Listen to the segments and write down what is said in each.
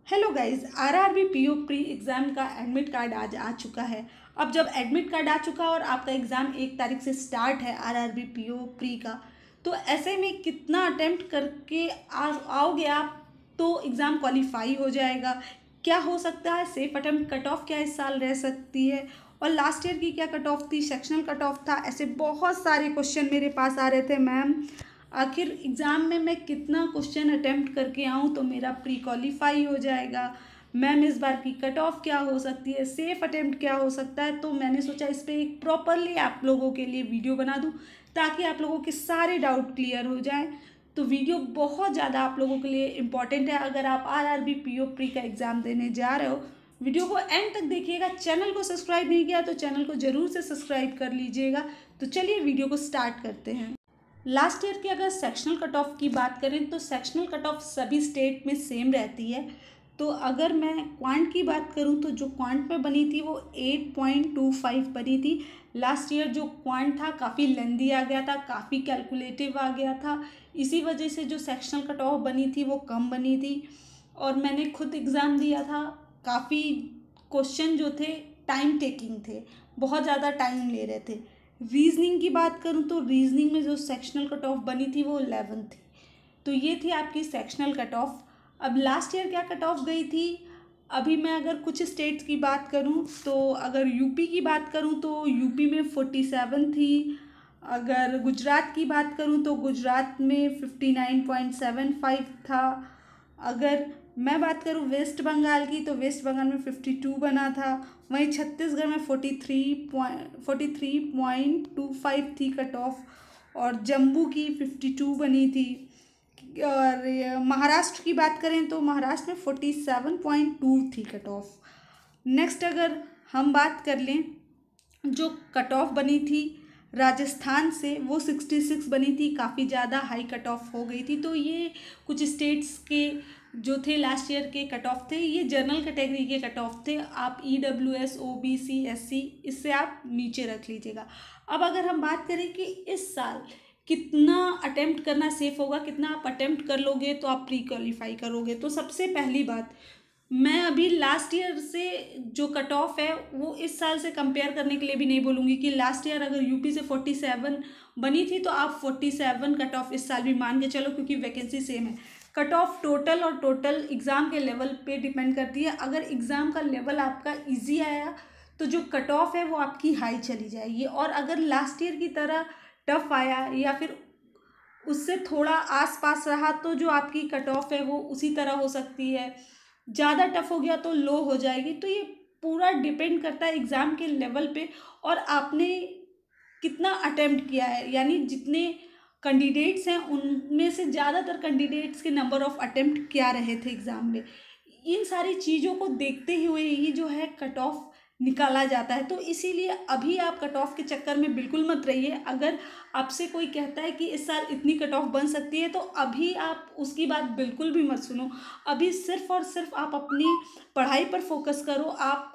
Hello guys, RRB PO pre exam का admit card आज आ चुका है। अब जब एडमिट कार्ड आ चुका और आपका एग्ज़ाम 1 तारीख से स्टार्ट है आरआरबी पीओ प्री का, तो ऐसे में कितना अटेम्प्ट करके आओगे आप तो एग्ज़ाम क्वालिफाई हो जाएगा। क्या हो सकता है, सेफ अटेम्प्ट कट ऑफ क्या इस साल रह सकती है और लास्ट ईयर की क्या कट ऑफ थी, सेक्शनल कट ऑफ था। ऐसे बहुत सारे क्वेश्चन मेरे पास आ रहे थे मैम, आखिर एग्ज़ाम में मैं कितना क्वेश्चन अटेम्प्ट करके आऊँ तो मेरा प्री क्वालिफाई हो जाएगा। मैम इस बार की कट ऑफ क्या हो सकती है, सेफ अटेम्प्ट क्या हो सकता है। तो मैंने सोचा इस पर एक प्रॉपरली आप लोगों के लिए वीडियो बना दूँ ताकि आप लोगों के सारे डाउट क्लियर हो जाएं। तो वीडियो बहुत ज़्यादा आप लोगों के लिए इम्पॉर्टेंट है। अगर आप आरआरबी पीओ प्री का एग्ज़ाम देने जा रहे हो, वीडियो को एंड तक देखिएगा। चैनल को सब्सक्राइब नहीं किया तो चैनल को ज़रूर से सब्सक्राइब कर लीजिएगा। तो चलिए वीडियो को स्टार्ट करते हैं। लास्ट ईयर की अगर सेक्शनल कट ऑफ की बात करें तो सेक्शनल कट ऑफ सभी स्टेट में सेम रहती है। तो अगर मैं क्वांट की बात करूं तो जो क्वांट में बनी थी वो 8.25 बनी थी। लास्ट ईयर जो क्वांट था काफ़ी लेंदी आ गया था, काफ़ी कैलकुलेटिव आ गया था। इसी वजह से जो सेक्शनल कट ऑफ बनी थी वो कम बनी थी। और मैंने खुद एग्ज़ाम दिया था, काफ़ी क्वेश्चन जो थे टाइम टेकिंग थे, बहुत ज़्यादा टाइम ले रहे थे। रीजनिंग की बात करूँ तो रीजनिंग में जो सेक्शनल कट ऑफ बनी थी वो 11 थी। तो ये थी आपकी सेक्शनल कट ऑफ। अब लास्ट ईयर क्या कट ऑफ गई थी, अभी मैं अगर कुछ स्टेट्स की बात करूँ तो अगर यूपी की बात करूँ तो यूपी में 47 थी। अगर गुजरात की बात करूँ तो गुजरात में 59.75 था। अगर मैं बात करूँ वेस्ट बंगाल की तो वेस्ट बंगाल में 52 बना था। वहीं छत्तीसगढ़ में 43.25 थी कट ऑफ और जम्मू की 52 बनी थी। और महाराष्ट्र की बात करें तो महाराष्ट्र में 47.2 थी कट ऑफ। नेक्स्ट अगर हम बात कर लें जो कट ऑफ बनी थी राजस्थान से वो 66 बनी थी, काफ़ी ज़्यादा हाई कट ऑफ हो गई थी। तो ये कुछ स्टेट्स के जो थे लास्ट ईयर के कट ऑफ थे, ये जनरल कैटेगरी के कट ऑफ थे। आप EWS OBC SC इससे आप नीचे रख लीजिएगा। अब अगर हम बात करें कि इस साल कितना अटेम्प्ट करना सेफ होगा, कितना आप अटेम्प्ट कर लोगे तो आप प्री क्वालिफाई करोगे, तो सबसे पहली बात मैं अभी लास्ट ईयर से जो कट ऑफ है वो इस साल से कंपेयर करने के लिए भी नहीं बोलूँगी कि लास्ट ईयर अगर यूपी से 47 बनी थी तो आप 47 कट ऑफ इस साल भी मान के चलो, क्योंकि वैकेंसी सेम है। कट ऑफ टोटल और टोटल एग्ज़ाम के लेवल पे डिपेंड करती है। अगर एग्ज़ाम का लेवल आपका इजी आया तो जो कट ऑफ है वो आपकी हाई चली जाएगी, और अगर लास्ट ईयर की तरह टफ आया या फिर उससे थोड़ा आस पास रहा तो जो आपकी कट ऑफ है वो उसी तरह हो सकती है। ज़्यादा टफ हो गया तो लो हो जाएगी। तो ये पूरा डिपेंड करता है एग्ज़ाम के लेवल पे और आपने कितना अटेम्प्ट किया है, यानी जितने कैंडिडेट्स हैं उनमें से ज़्यादातर कैंडिडेट्स के नंबर ऑफ अटेम्प्ट क्या रहे थे एग्ज़ाम में। इन सारी चीज़ों को देखते हुए ही जो है कट ऑफ निकाला जाता है। तो इसीलिए अभी आप कट ऑफ के चक्कर में बिल्कुल मत रहिए। अगर आपसे कोई कहता है कि इस साल इतनी कट ऑफ बन सकती है तो अभी आप उसकी बात बिल्कुल भी मत सुनो। अभी सिर्फ और सिर्फ आप अपनी पढ़ाई पर फोकस करो। आप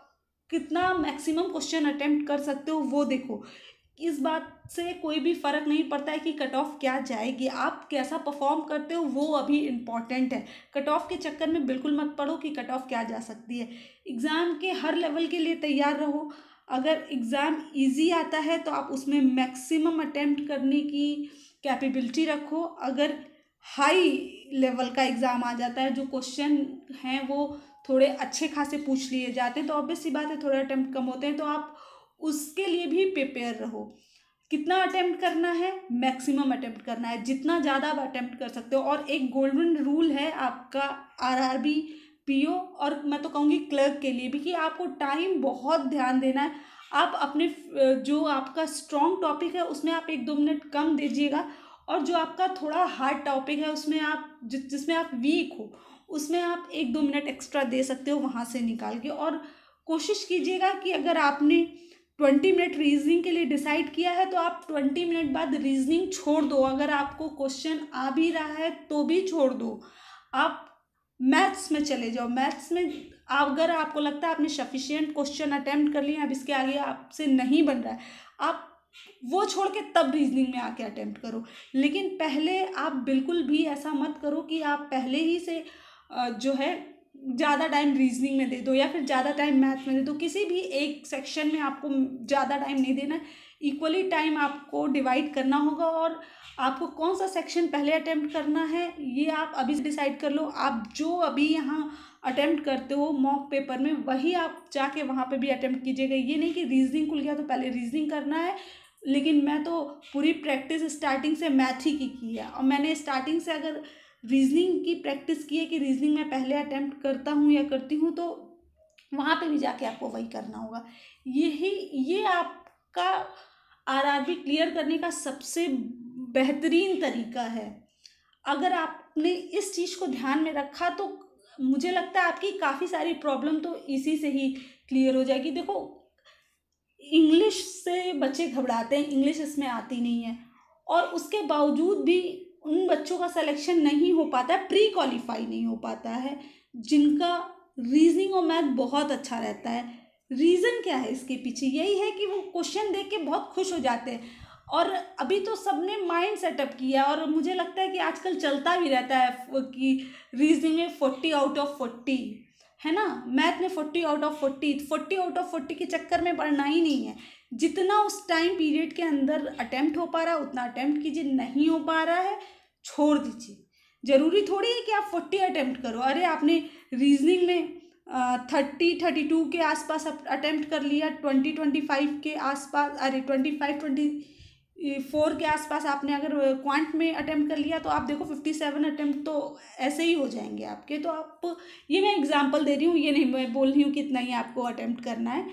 कितना मैक्सिमम क्वेश्चन अटेम्प्ट कर सकते हो वो देखो। इस बात से कोई भी फ़र्क नहीं पड़ता है कि कट ऑफ क्या जाएगी, आप कैसा परफॉर्म करते हो वो अभी इम्पॉर्टेंट है। कट ऑफ के चक्कर में बिल्कुल मत पड़ो कि कट ऑफ क्या जा सकती है। एग्ज़ाम के हर लेवल के लिए तैयार रहो। अगर एग्ज़ाम इजी आता है तो आप उसमें मैक्सिमम अटेम्प्ट करने की कैपेबिलिटी रखो। अगर हाई लेवल का एग्ज़ाम आ जाता है, जो क्वेश्चन हैं वो थोड़े अच्छे खासे पूछ लिए जाते हैं, तो ऑब्वियस सी बात है थोड़े अटेम्प्ट कम होते हैं, तो आप उसके लिए भी प्रिपेयर रहो। कितना अटेम्प्ट करना है, मैक्सिमम अटेम्प्ट करना है, जितना ज़्यादा आप अटेम्प्ट कर सकते हो। और एक गोल्डन रूल है आपका आरआरबी पीओ और मैं तो कहूँगी क्लर्क के लिए भी कि आपको टाइम बहुत ध्यान देना है। आप अपने जो आपका स्ट्रॉन्ग टॉपिक है उसमें आप 1-2 मिनट कम दीजिएगा, और जो आपका थोड़ा हार्ड टॉपिक है उसमें आप जिसमें आप वीक हो उसमें आप 1-2 मिनट एक्स्ट्रा दे सकते हो वहाँ से निकाल के। और कोशिश कीजिएगा कि अगर आपने 20 मिनट रीजनिंग के लिए डिसाइड किया है तो आप 20 मिनट बाद रीजनिंग छोड़ दो। अगर आपको क्वेश्चन आ भी रहा है तो भी छोड़ दो, आप मैथ्स में चले जाओ। मैथ्स में अगर आपको लगता है आपने सफिशिएंट क्वेश्चन अटेम्प्ट कर लिए, अब इसके आगे आपसे नहीं बन रहा है, आप वो छोड़ के तब रीजनिंग में आके अटेम्प्ट करो। लेकिन पहले आप बिल्कुल भी ऐसा मत करो कि आप पहले ही से जो है ज़्यादा टाइम रीजनिंग में दे दो या फिर ज़्यादा टाइम मैथ में दे दो, किसी भी एक सेक्शन में आपको ज़्यादा टाइम नहीं देना है, इक्वली टाइम आपको डिवाइड करना होगा। और आपको कौन सा सेक्शन पहले अटेम्प्ट करना है ये आप अभी से डिसाइड कर लो। आप जो अभी यहाँ अटेम्प्ट करते हो मॉक पेपर में वही आप जाके वहाँ पे भी अटेम्प्ट कीजिएगा। ये नहीं कि रीजनिंग खुल गया तो पहले रीजनिंग करना है, लेकिन मैं तो पूरी प्रैक्टिस स्टार्टिंग से मैथ ही की है और मैंने स्टार्टिंग से अगर रीजनिंग की प्रैक्टिस की है कि रीजनिंग में पहले अटेम्प्ट करता हूँ या करती हूँ, तो वहाँ पे भी जाके आपको वही करना होगा। ये आपका आरआरबी क्लियर करने का सबसे बेहतरीन तरीका है। अगर आपने इस चीज़ को ध्यान में रखा तो मुझे लगता है आपकी काफ़ी सारी प्रॉब्लम तो इसी से ही क्लियर हो जाएगी। देखो, इंग्लिश से बच्चे घबराते हैं, इंग्लिश इसमें आती नहीं है और उसके बावजूद भी उन बच्चों का सिलेक्शन नहीं हो पाता है, प्री क्वालिफाई नहीं हो पाता है, जिनका रीजनिंग और मैथ बहुत अच्छा रहता है। रीज़न क्या है इसके पीछे? यही है कि वो क्वेश्चन देख के बहुत खुश हो जाते हैं। और अभी तो सबने माइंड सेटअप किया और मुझे लगता है कि आजकल चलता भी रहता है कि रीजनिंग में 40 आउट ऑफ 40 है ना, मैथ में 40 आउट ऑफ 40 आउट ऑफ 40 के चक्कर में पढ़ना ही नहीं है। जितना उस टाइम पीरियड के अंदर अटेम्प्ट हो पा रहा है उतना अटेम्प्ट कीजिए, नहीं हो पा रहा है छोड़ दीजिए। ज़रूरी थोड़ी है कि आप 40 अटेम्प्ट करो। अरे आपने रीजनिंग में 32 के आसपास अटेम्प्ट कर लिया, 25 के आसपास, अरे 24 के आसपास आपने अगर क्वांट में अटेम्प्ट कर लिया तो आप देखो 57 अटेम्प्ट तो ऐसे ही हो जाएंगे आपके। तो आप, ये मैं एग्जांपल दे रही हूँ, ये नहीं मैं बोल रही हूँ कि इतना ही आपको अटेम्प्ट करना है,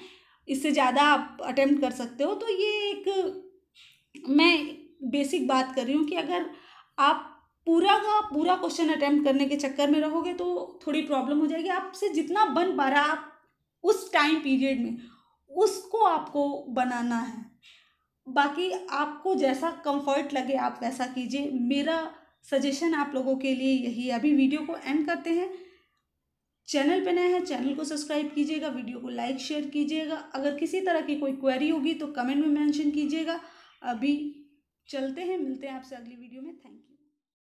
इससे ज़्यादा आप अटेम्प्ट कर सकते हो। तो ये एक मैं बेसिक बात कर रही हूँ कि अगर आप पूरा का पूरा क्वेश्चन अटेम्प्ट करने के चक्कर में रहोगे तो थोड़ी प्रॉब्लम हो जाएगी। आपसे जितना बन पा रहा आप उस टाइम पीरियड में उसको आपको बनाना है। बाकी आपको जैसा कंफर्ट लगे आप वैसा कीजिए। मेरा सजेशन आप लोगों के लिए यही है। अभी वीडियो को एंड करते हैं। चैनल पे नए हैं चैनल को सब्सक्राइब कीजिएगा, वीडियो को लाइक शेयर कीजिएगा। अगर किसी तरह की कोई क्वेरी होगी तो कमेंट में मेंशन कीजिएगा। अभी चलते हैं, मिलते हैं आपसे अगली वीडियो में। Thank you.